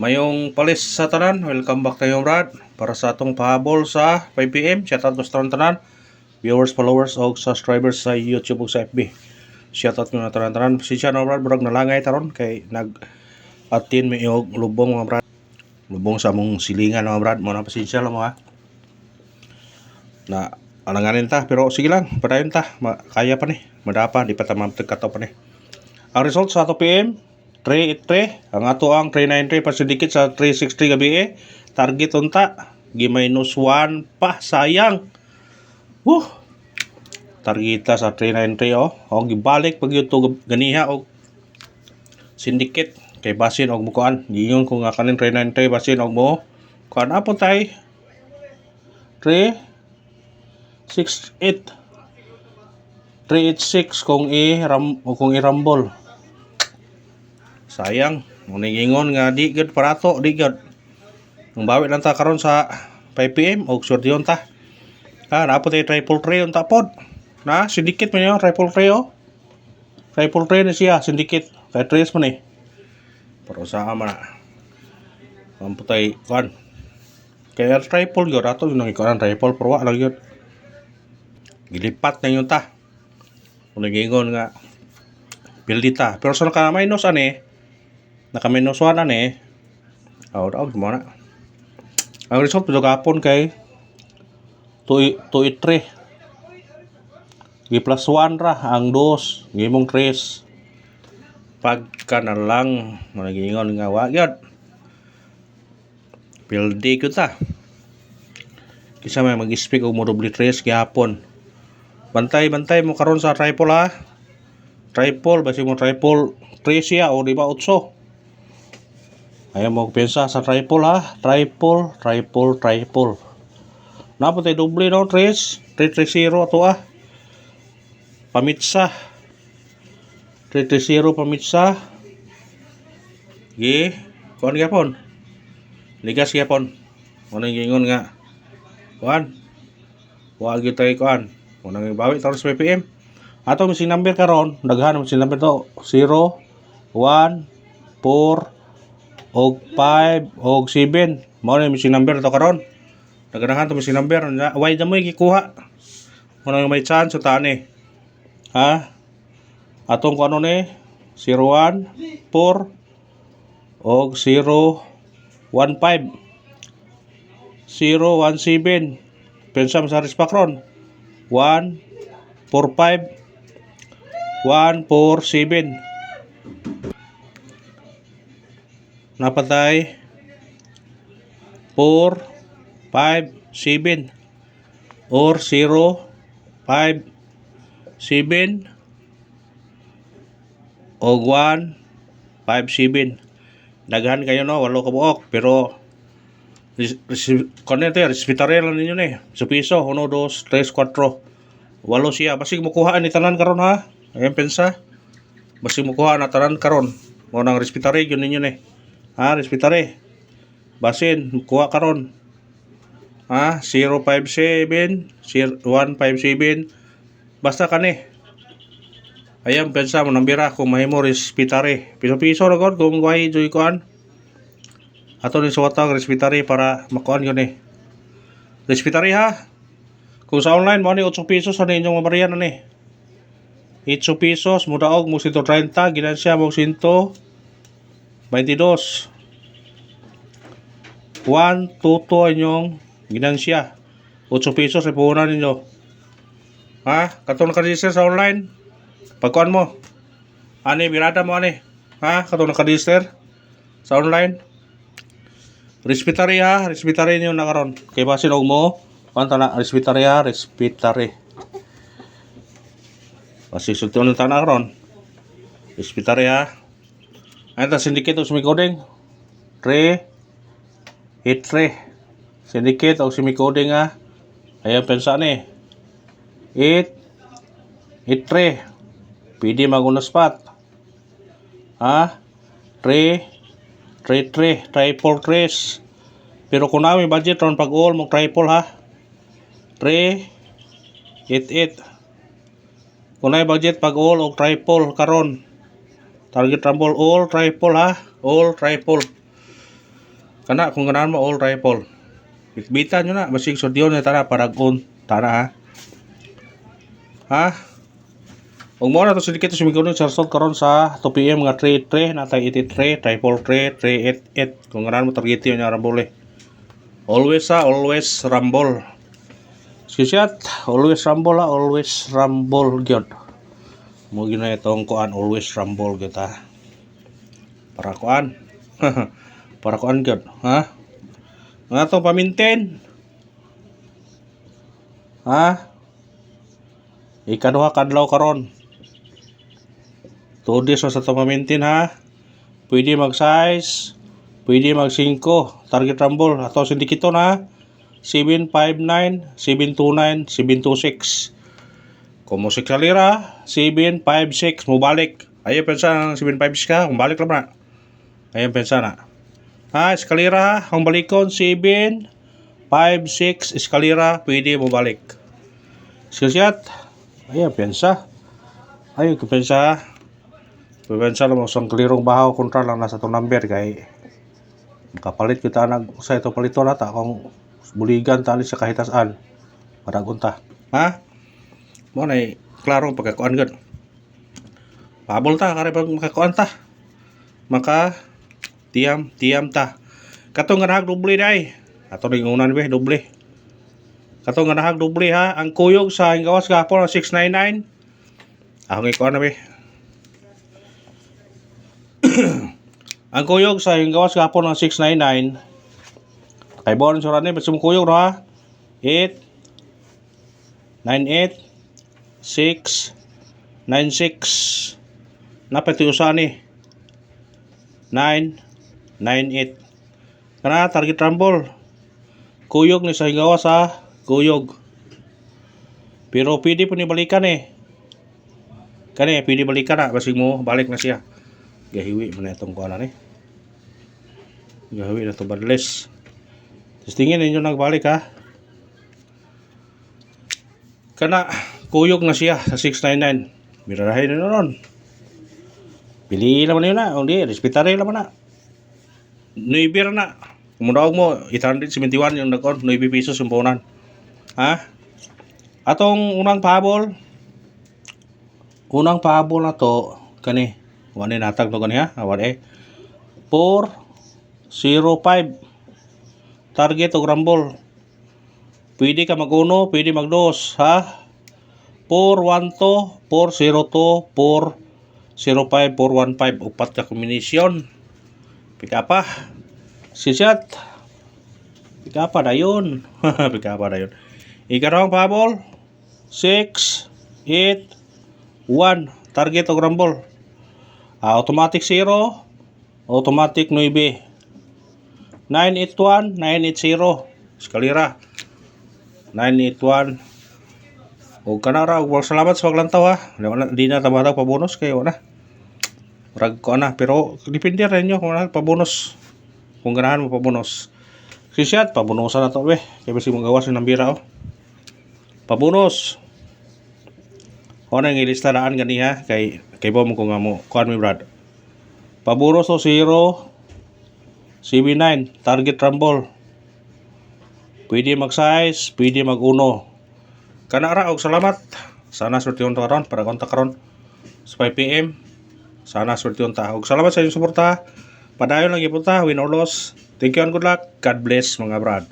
Mayong palis sa tanan, welcome back tayo Brad. Para sa atong pahabol sa 5pm, shoutout ko sa tanan, viewers, followers, o subscribers sa YouTube o sa FB. Shoutout ko na tanan. Pasensya na Brad, burag nalangay taron kay nag-atin may og lubong mga Brad. Lubong sa mong silingan mga Brad, mo na pasensya lang mga. Na alanganin ta, pero sige lang, padayon ta, kaya pa ni, madapa, di pa ta mamtagkataw pa ni. Ang result sa 2pm, 383, ang ato ang 393 pasindikit sa 363 gabi target unta gi-minus 1 pa, sayang. Targeta sa 393 o gibalik pag yun to ganiha og sindikit kay basin og mukuan giingon ko nga kanin 393 basin og mo kuan apon tay 368 386 kung i-rumble. Sayang, muna ingon nga di gud parato, di gud. Ang bawi lang ta karon sa 5pm og sordiyon ta. Napo tay triple tray unta pod. Na syndicate man yo triple tray Triple tray na siya syndicate. Kay tres man Pero sa ama na. Ang putay kuan. Kaya triple gyud ato yung nangikuan triple pero wa lang gyud. Gilipat na yun ta. Muna ingon nga bildita. Pero sa naka-minus naka-minus 1 daw mo na. Ang result pito kapon kay 283. Gi plus 1 ra ang 2, gimong 3. Pagka na lang nagingon nga wa gyud. Pildi ko ta. Kisa may mag-speak og mo double 3 gihapon. Bantay mo karon sa triple Triple basi mo triple 3 siya o di ba 8. Ayaw mo pensa sa triple Triple. Napotay doble no 330 to Pamitsa. 330 pamitsa. Kuan gyapon. Ligas gyapon. Ano gingon nga. Kuan. Wa gyud tay kuan. Unang bawi taron sa 5pm. Ato missing number karon, daghan missing number to 0 1 4 og 5 og 7. Mao na missing number to karon. Daghan to missing number. Why da mo gikuha? Muna may chance ta ni. Atong kuno ni 01 4 og 0 1 5 0 1 7. Pensa sa respakron 1 4 5 1 4 7. Napatay 4 5 7 or 0 5 7 og 1 5 7. Daghan kayo no, 8 ka buok pero konete respetare lang ninyo ni sa piso 1 2 3 4 8 siya basig mukuha ni tanan karon ayan pensa basig mukuha na tanan karon mo nang respetare gyud ninyo ni respetare basin kuha karon 057 157 basta kani ayam pensa mo nambira kung mahimo respetare piso-piso ra gud kung way joy kuan ato ni suwatang respetare para makuan gyud ni respetare kung sa online mo ni 8 pesos ano inyong mabariyan 8 pesos mudaog mo 130 ginansya mo 122 1 tuto inyong ginansya 8 pesos ay puhunan ninyo katong naka-register sa online pagkuan mo birada mo katong naka-register sa online respetare respetare niyo na karon kay basin og mo kanta na respetare basi sultiyon ng tanah karon respetare ay ta syndicate og sumicoding 383 syndicate og sumicoding ayan pensa ni 883 pwede maguna spot 333 triple 3 pero kung namin budget ron pag all mo triple 388 kung namin budget pag all o triple karon target rumble all triple all triple Kana kung ganahan mo all rifle. Bitbitan nyo na basig sordiyon na tara paragon tara ha. Ha? Ug mo na to sidikit sumiguro sa result karon sa 2 PM nga 3 natay 83 triple 3 kung ganahan mo target yun nga rambole. Always rumble. Sisyat, always rumble always rumble gyud. Mo gina itong kuan always rumble gyud ha. Para kuan. Para kuan gyud, ha? Nga to paminten. Ha? Ikaduha kadlaw karon. 2 days sa to paminten ha. Pwede mag size, pwede mag 5 target rumble ato sindikito na 759, 729, 726. Kung mo si kalira 756 mo balik. Ayo pensa ng 756 ka, kung balik lang na. Ayo pensa na. Ha, eskalera, ang balikon 7 5 6 eskalera, pwede mo balik. Skillshot. Ayo pensa. Ayo pensa. Pensa lang mo sang kalirong bahaw kontra lang nasa to number kay makapalit kita nag sa ito palito na ta kung buligan tali sa kahitasan para gunta. Ha? Mo nay klaro pagkakuan gud. Pabol ta kare pag makakuan ta. Maka tiam ta. Katong nga nahag doble day. Ato ning unan be doble. Katong nga nahag doble ha. Ang kuyog sa gawas gahapon 699. Ako nga kuan na be. Ang kuyog sa gawas gahapon ng 699. Kay bon sura ni besum kuyog no ha. 8 98 6 96 napati usa ni 9 98 kana target rumble kuyog ni sa gawas ha kuyog pero pwede po ni balikan kani pwede balikan na basig mo balik na siya gahiwi man itong kuana ni gahiwi na to badles. Tapos tingin ninyo nagbalik ha. Kana kuyog na siya sa 699. Mirarahin na nun. Pili naman yun na. Hindi, respetare naman na. 9 na. Kumunawag mo, 871 yung nagkon. 9 pesos yung punan. Ha? Atong unang pahabol. Unang pahabol na to. Kani. Wani natag to kani ha. Wani 405. Target o rumble. Pwede ka mag-1, pwede mag-2, ha? 412, 402, 405, 415. Upat ka kombinasyon. Pika pa. Sisyat. Pika pa dayon. Pika pa dayon. Ikarong pabol. 6, 8, 1. Target o rumble. Automatic 0. Automatic 9. 981, 980. Eskalera. 981. O kanara, ug salamat sa paglantaw ha. Di na tamatag pa bonus kay wala. Rag ko na, pero depende rin nyo kung pa bonus. Kung ganahan mo pa bonus. Sisyat, pa bonusan na to be. Kaya basi mong gawas ng bira oh. Pa bonus. O nang ilista daan gani ha. Kay bom ko nga mo. Kuhan mi brad. Pa bonus o 0. 79 target rumble. Pwede mag-size, pwede mag-1. Kana ra og salamat. Sana surtiyon ta karon para kontak karon sa 5 PM. Sana surtiyon ta. Og salamat sa inyong suporta. Padayon lang gyud ta, win or loss. Thank you and good luck. God bless mga brad.